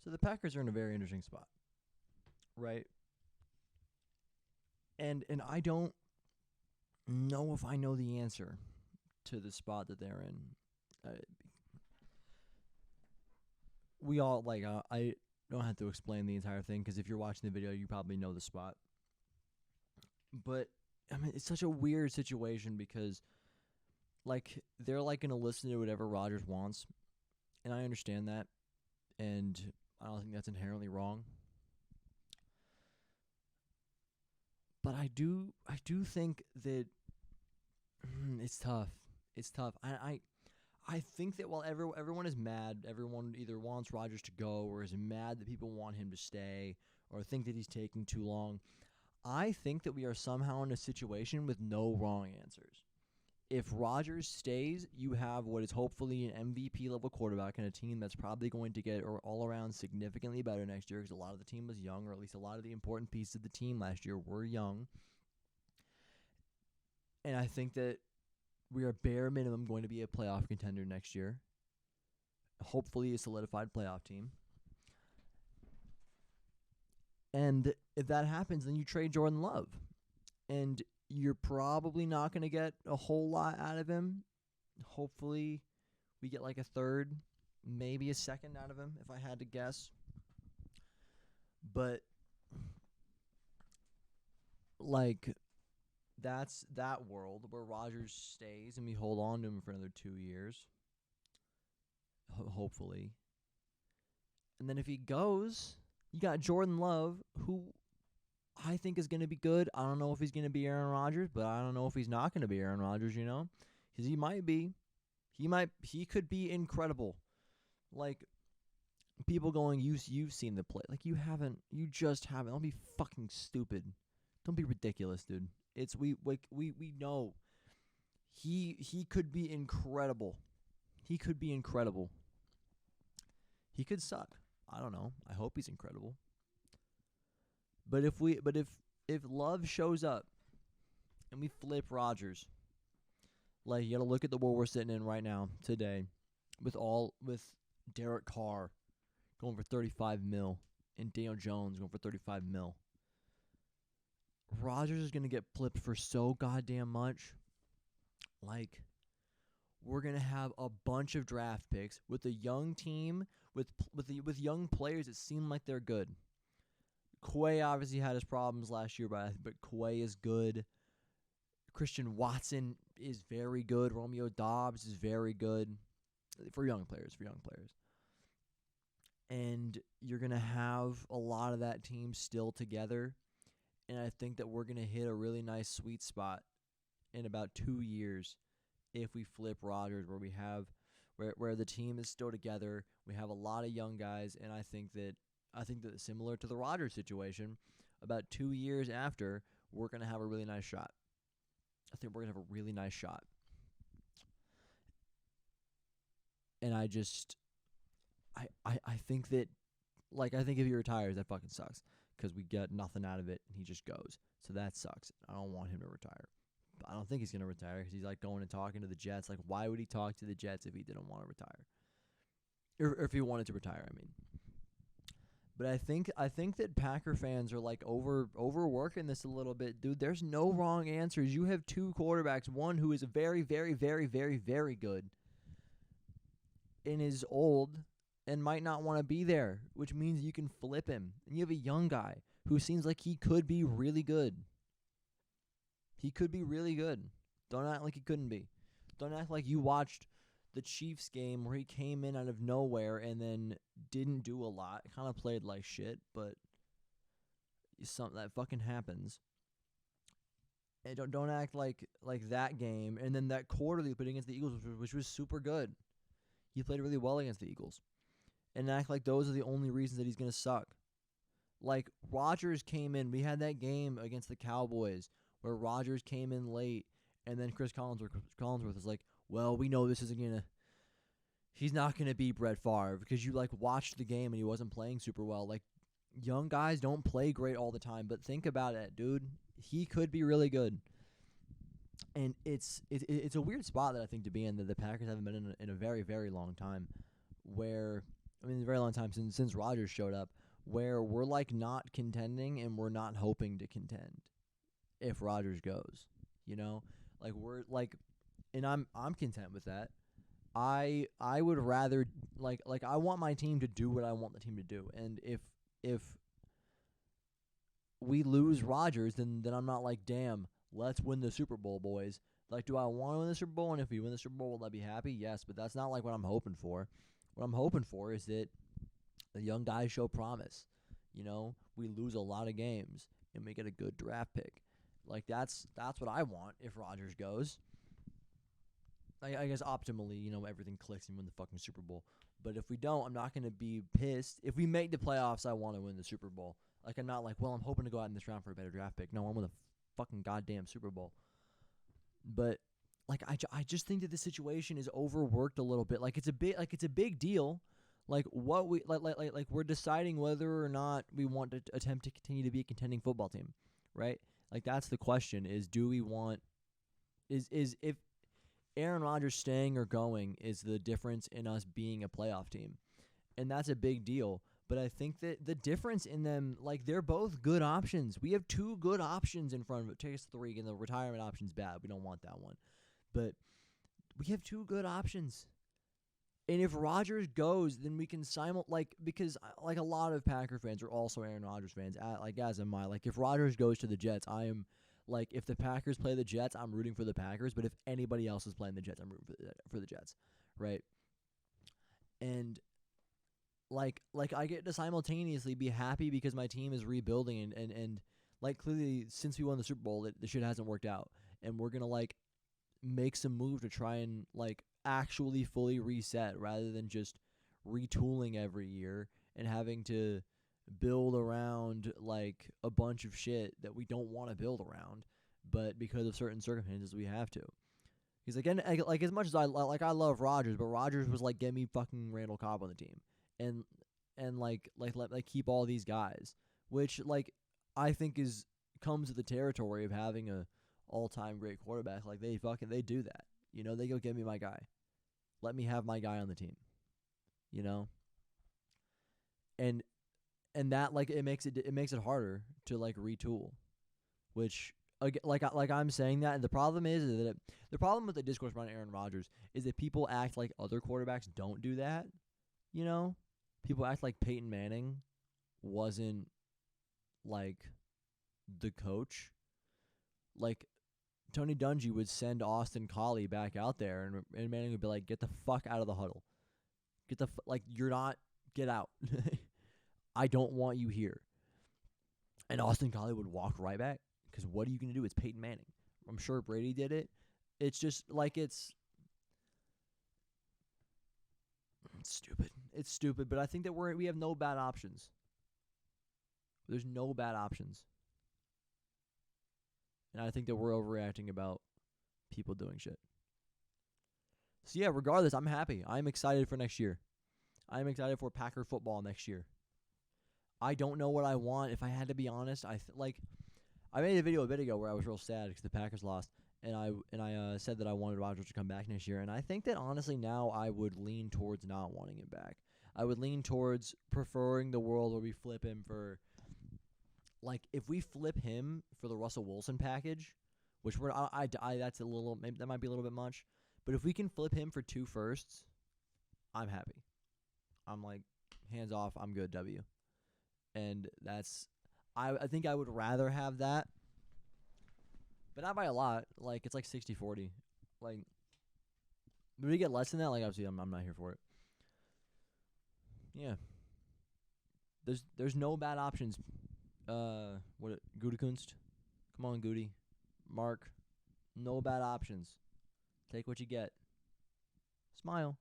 So the Packers are in a very interesting spot, right? And I don't know if I know the answer to the spot that they're in. Uh, we all I don't have to explain the entire thing because if you're watching the video, you probably know the spot. But I mean, it's such a weird situation because they're gonna listen to whatever Rodgers wants, and I understand that, and I don't think that's inherently wrong. But I do think that it's tough. It's tough. I think that while everyone is mad, everyone either wants Rodgers to go or is mad that people want him to stay or think that he's taking too long. I think that we are somehow in a situation with no wrong answers. If Rodgers stays, you have what is hopefully an MVP level quarterback and a team that's probably going to get all around significantly better next year because a lot of the team was young, or at least a lot of the important pieces of the team last year were young. And I think that we are bare minimum going to be a playoff contender next year. Hopefully a solidified playoff team. And if that happens, then you trade Jordan Love. And you're probably not going to get a whole lot out of him. Hopefully we get like a third, maybe a second out of him, if I had to guess. But that's that world where Rodgers stays and we hold on to him for another 2 years. Hopefully. And then if he goes, you got Jordan Love, who I think is going to be good. I don't know if he's going to be Aaron Rodgers, but I don't know if he's not going to be Aaron Rodgers, because he might be. He could be incredible. People going, you've seen the play. You just haven't. Don't be fucking stupid. Don't be ridiculous, dude. We know he could be incredible. He could be incredible. He could suck. I don't know. I hope he's incredible. But if Love shows up and we flip Rodgers, you gotta look at the world we're sitting in right now today, with Derek Carr going for $35 million and Daniel Jones going for $35 million. Rodgers is gonna get flipped for so goddamn much. We're gonna have a bunch of draft picks with a young team with young players that seem like they're good. Quay obviously had his problems last year, but Quay is good. Christian Watson is very good. Romeo Doubs is very good for young players. And you're going to have a lot of that team still together. And I think that we're going to hit a really nice sweet spot in about 2 years if we flip Rodgers, where the team is still together. We have a lot of young guys, and I think that similar to the Rodgers situation, about 2 years after, we're going to have a really nice shot. I think we're going to have a really nice shot. And I think that, I think if he retires, that fucking sucks because we get nothing out of it and he just goes. So that sucks. I don't want him to retire. But I don't think he's going to retire because he's going and talking to the Jets. Why would he talk to the Jets if he didn't want to retire? Or if he wanted to retire, I mean. But I think that Packer fans are overworking this a little bit, dude. There's no wrong answers. You have two quarterbacks, one who is very, very, very, very, very good and is old and might not want to be there, which means you can flip him. And you have a young guy who seems like he could be really good. He could be really good. Don't act like he couldn't be. Don't act like you watched the Chiefs game where he came in out of nowhere and then didn't do a lot. Kind of played like shit, but something that fucking happens. And don't act like that game and then that quarter they put against the Eagles, which was super good. He played really well against the Eagles. And act like those are the only reasons that he's going to suck. Rodgers came in. We had that game against the Cowboys where Rodgers came in late and then Chris Collinsworth is like, well, we know this isn't going to – he's not going to be Brett Favre because you, watched the game and he wasn't playing super well. Young guys don't play great all the time, but think about it, dude. He could be really good. And it's a weird spot that I think to be in that the Packers haven't been in a very, very long time where I mean, a very long time since Rodgers showed up, where we're like not contending and we're not hoping to contend if Rodgers goes. You know, like we're like, and I'm content with that. I would rather like I want my team to do what I want the team to do, and if we lose Rodgers, then I'm not like, damn, let's win the Super Bowl, boys. Like, do I want to win the Super Bowl? And if we win the Super Bowl, will I be happy? Yes, but that's not like what I'm hoping for. What I'm hoping for is that the young guys show promise. You know, we lose a lot of games and we get a good draft pick. Like that's what I want if Rodgers goes. I guess optimally, you know, everything clicks and win the fucking Super Bowl. But if we don't, I'm not going to be pissed. If we make the playoffs, I want to win the Super Bowl. Like, I'm not like, well, I'm hoping to go out in this round for a better draft pick. No, I want the fucking goddamn Super Bowl. But, like, I just think that the situation is overworked a little bit. Like, it's a big deal. Like, what we, like we're deciding whether or not we want to attempt to continue to be a contending football team, right? Like, that's the question is, do we want, is if Aaron Rodgers staying or going is the difference in us being a playoff team. And that's a big deal. But I think that the difference in them, like, they're both good options. We have two good options in front of it. Take us 3, and the retirement option's bad. We don't want that one. But we have two good options. And if Rodgers goes, then we can because like a lot of Packer fans are also Aaron Rodgers fans, as am I. Like, if Rodgers goes to the Jets, I am. Like, if the Packers play the Jets, I'm rooting for the Packers. But if anybody else is playing the Jets, I'm rooting for the Jets, right? And like I get to simultaneously be happy because my team is rebuilding and like clearly since we won the Super Bowl, the shit hasn't worked out, and we're gonna like make some move to try and like actually fully reset rather than just retooling every year and having to build around like a bunch of shit that we don't want to build around, but because of certain circumstances we have to. He's like, and like as much as I love Rodgers, but Rodgers was like, get me fucking Randall Cobb on the team, and like keep all these guys, which like I think comes with the territory of having a all-time great quarterback. Like they do that, you know. They go get me my guy, let me have my guy on the team, you know, and that like it makes it harder to like retool, which like I'm saying that, and the problem is that the problem with the discourse around Aaron Rodgers is that people act like other quarterbacks don't do that. You know, people act like Peyton Manning wasn't like the coach. Like Tony Dungy would send Austin Collie back out there, and Manning would be like, "Get the fuck out of the huddle. You're not. Get out." I don't want you here. And Austin Collie would walk right back because what are you going to do? It's Peyton Manning. I'm sure Brady did it. It's just like it's stupid. It's stupid, but I think that we have no bad options. There's no bad options. And I think that we're overreacting about people doing shit. So yeah, regardless, I'm happy. I'm excited for next year. I'm excited for Packer football next year. I don't know what I want. If I had to be honest, I made a video a bit ago where I was real sad because the Packers lost, and I said that I wanted Rodgers to come back next year, and I think that honestly now I would lean towards not wanting him back. I would lean towards preferring the world where we flip him for, like, if we flip him for the Russell Wilson package, which that's a little, maybe that might be a little bit much, but if we can flip him for 2 firsts, I'm happy. I'm like, hands off, I'm good, W. And that's, I think I would rather have that, but not by a lot. Like, it's like 60-40. Like, would we get less than that? Like, obviously, I'm not here for it. Yeah. There's no bad options. Gutekunst? Come on, Goody. Mark. No bad options. Take what you get. Smile.